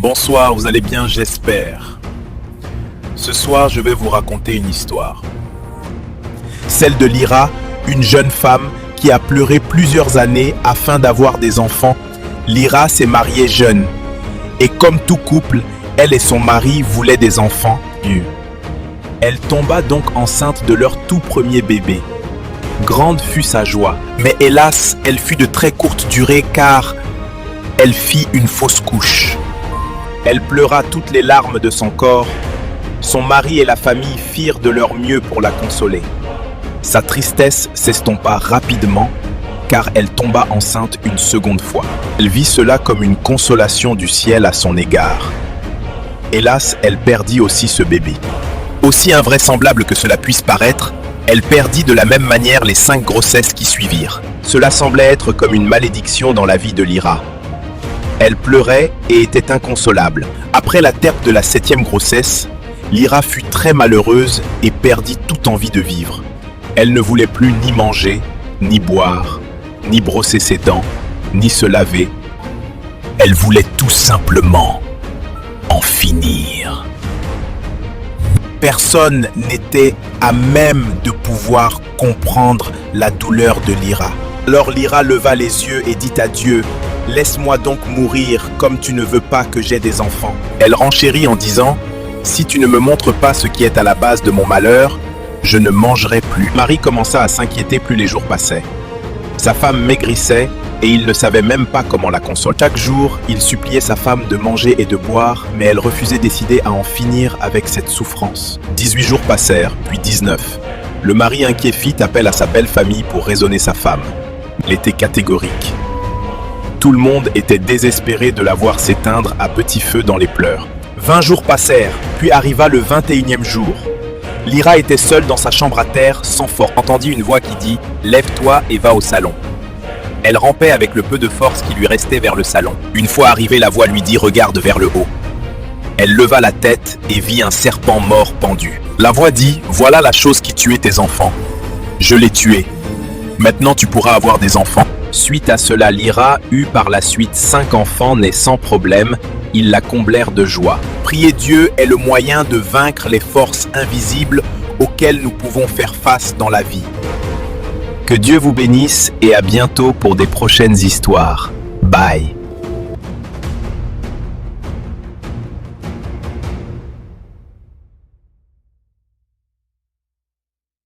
Bonsoir, vous allez bien, j'espère. Ce soir, je vais vous raconter une histoire. Celle de Lyra, une jeune femme qui a pleuré plusieurs années afin d'avoir des enfants. Lyra s'est mariée jeune. Et comme tout couple, elle et son mari voulaient des enfants. Elle tomba donc enceinte de leur tout premier bébé. Grande fut sa joie, mais hélas, elle fut de très courte durée car elle fit une fausse couche. Elle pleura toutes les larmes de son corps. Son mari et la famille firent de leur mieux pour la consoler. Sa tristesse s'estompa rapidement car elle tomba enceinte une seconde fois. Elle vit cela comme une consolation du ciel à son égard. Hélas, elle perdit aussi ce bébé. Aussi invraisemblable que cela puisse paraître, elle perdit de la même manière les 5 grossesses qui suivirent. Cela semblait être comme une malédiction dans la vie de Lyra. Elle pleurait et était inconsolable. Après la perte de la 7e grossesse, Lyra fut très malheureuse et perdit toute envie de vivre. Elle ne voulait plus ni manger, ni boire, ni brosser ses dents, ni se laver. Elle voulait tout simplement en finir. Personne n'était à même de pouvoir comprendre la douleur de Lyra. Alors Lyra leva les yeux et dit à Dieu: « Laisse-moi donc mourir comme tu ne veux pas que j'aie des enfants. » Elle renchérit en disant: « Si tu ne me montres pas ce qui est à la base de mon malheur, je ne mangerai plus. » Marie commença à s'inquiéter plus les jours passaient. Sa femme maigrissait et il ne savait même pas comment la consoler. Chaque jour, il suppliait sa femme de manger et de boire, mais elle refusait décidée à en finir avec cette souffrance. 18 jours passèrent, puis 19. Le mari inquiet fit appel à sa belle famille pour raisonner sa femme. Elle était catégorique. Tout le monde était désespéré de la voir s'éteindre à petit feu dans les pleurs. 20 jours passèrent, puis arriva le 21e jour. Lyra était seule dans sa chambre à terre, sans force. Elle entendit une voix qui dit « Lève-toi et va au salon ». Elle rampait avec le peu de force qui lui restait vers le salon. Une fois arrivée, la voix lui dit « Regarde vers le haut ». Elle leva la tête et vit un serpent mort pendu. La voix dit « Voilà la chose qui tuait tes enfants. Je l'ai tué. Maintenant tu pourras avoir des enfants. » Suite à cela, Lyra eut par la suite 5 enfants nés sans problème. Ils la comblèrent de joie. Prier Dieu est le moyen de vaincre les forces invisibles auxquelles nous pouvons faire face dans la vie. Que Dieu vous bénisse et à bientôt pour des prochaines histoires. Bye.